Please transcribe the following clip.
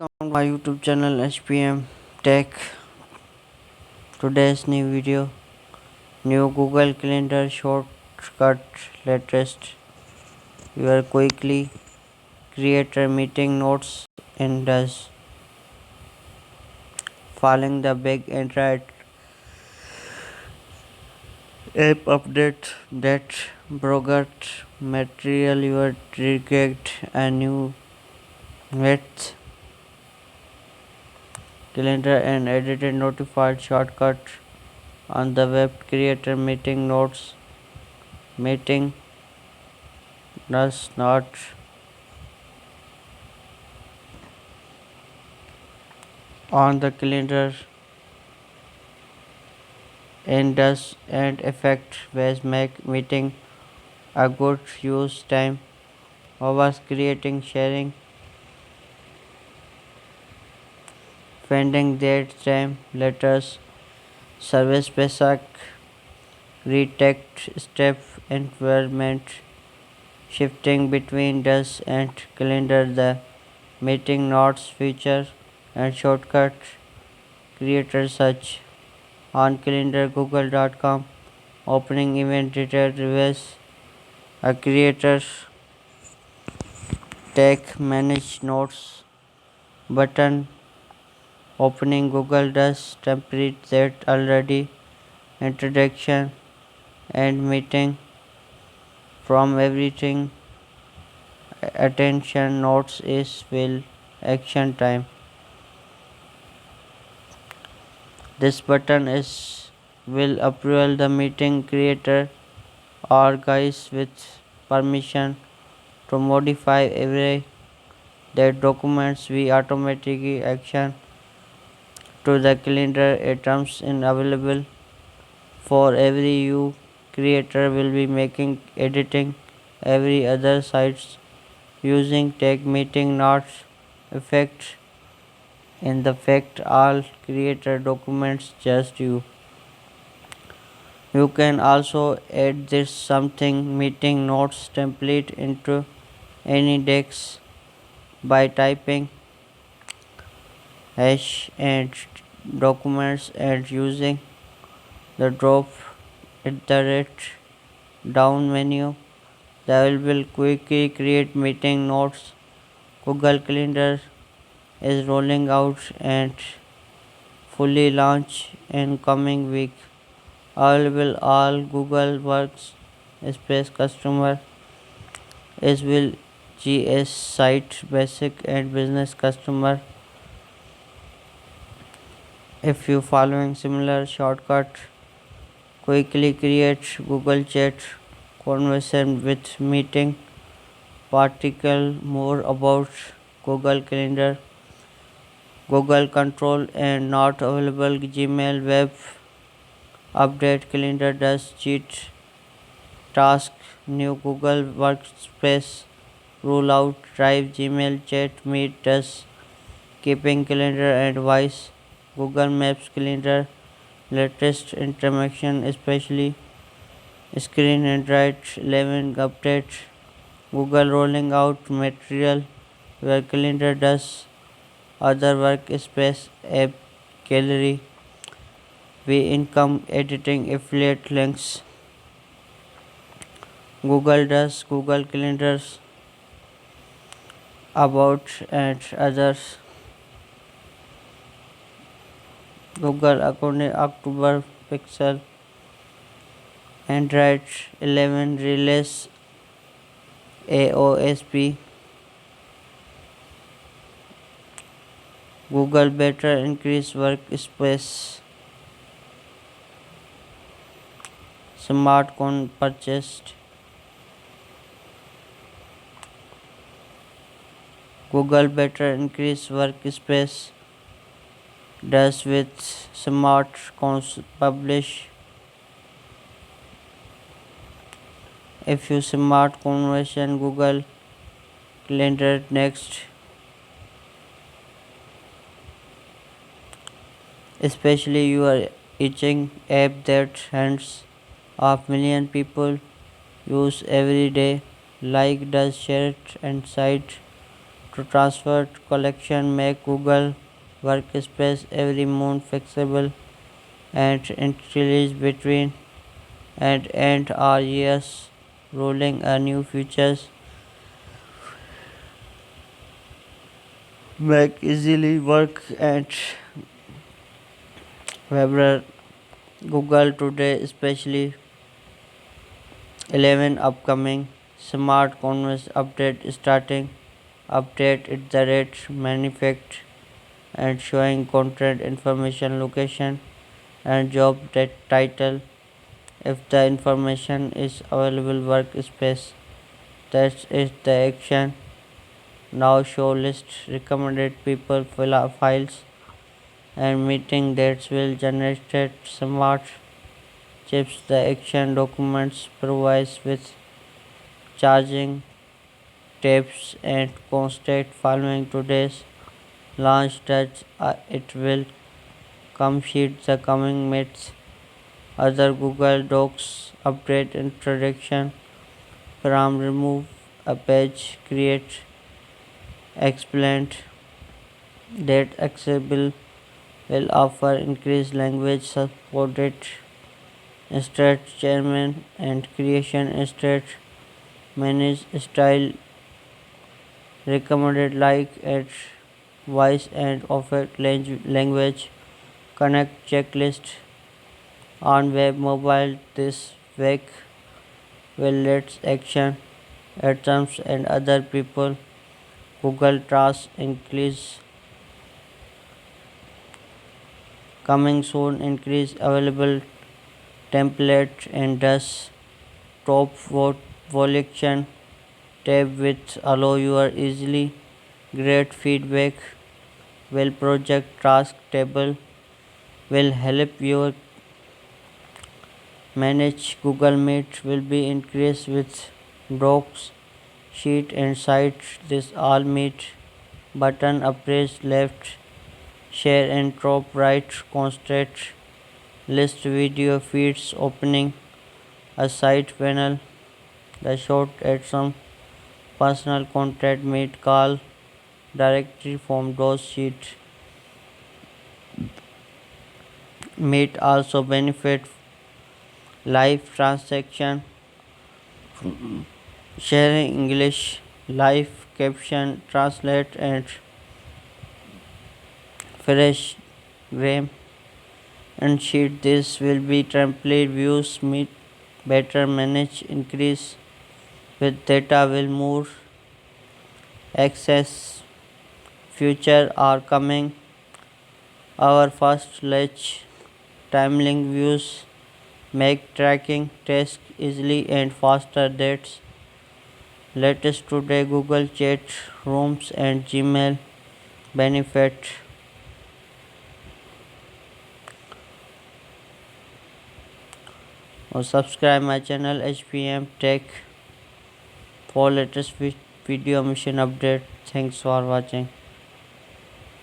On my YouTube channel HPM Tech. Today's new video, new Google Calendar shortcut latest. You are quickly create a meeting notes and does following the big Android app update that brought material you are triggered a new with calendar and edited notified shortcut on the web creator meeting notes meeting does not on the calendar and does and effect ways make meeting a good use time hours creating sharing finding date time letters service basic retect step environment shifting between does and calendar the meeting notes feature and shortcut creator search on calendar google.com opening event detail reverse a creator tag manage notes button opening Google Docs template that already introduction and meeting from everything attention notes is will action time. This button is will approve the meeting creator or guys with permission to modify every that documents we automatically action to the calendar items in available for every you creator will be making editing every other sites using tag meeting notes effect in the fact all creator documents just you can also add this something meeting notes template into any decks by typing hash and documents and using the drop at the rate down menu. They will quickly create meeting notes. Google Calendar is rolling out and fully launch in coming week. Available all Google Workspace customer as will GS site basic and business customer. If you following similar shortcut, quickly create Google Chat conversation with meeting. Particle more about Google Calendar, Google Control and not available Gmail web update calendar does cheat task new Google Workspace rule out drive Gmail chat meet does keeping calendar and voice Google Maps calendar latest information especially screen Android 11 update Google rolling out material where calendar does other workspace app gallery we income editing affiliate links Google does Google calendars about and others Google account October Pixel Android 11 release AOSP Google better increase workspace smartphone purchased Google better increase workspace does with smartphones publish if you smart conversion Google Calendar next especially you are itching app that hands of million people use every day like does share and site to transfer collection make Google Workspace every month flexible and increase between and are years rolling a new features make easily work and Weber Google today especially 11 upcoming smart converse update starting update at the rate manufactured and showing content information location and job title if the information is available workspace that is the action now show list recommended people files and meeting dates will generate smart chips the action documents provides with charging tapes and constant following today's launch that it will come sheet the coming mates other Google Docs update introduction from remove a page create explained that accessible will offer increased language supported instead chairman and creation instead manage style recommended like at voice and offered language connect checklist on web mobile this week will let action items and other people Google Trust increase coming soon increase available template and thus top vocation tab with allow your easily great feedback will project task table will help you manage Google Meet will be increased with docs sheet and site this all meet button appraise left share and top right constant list video feeds opening a site panel the short at some personal contact meet call directory from those sheet meet also benefit live transaction sharing English live caption translate and fresh gram and sheet this will be template views meet better manage increase with data will more access future are coming our first latch timeline views make tracking tasks easily and faster that's latest today Google chat rooms and Gmail benefit or subscribe my channel HPM Tech for latest video mission update. Thanks for watching.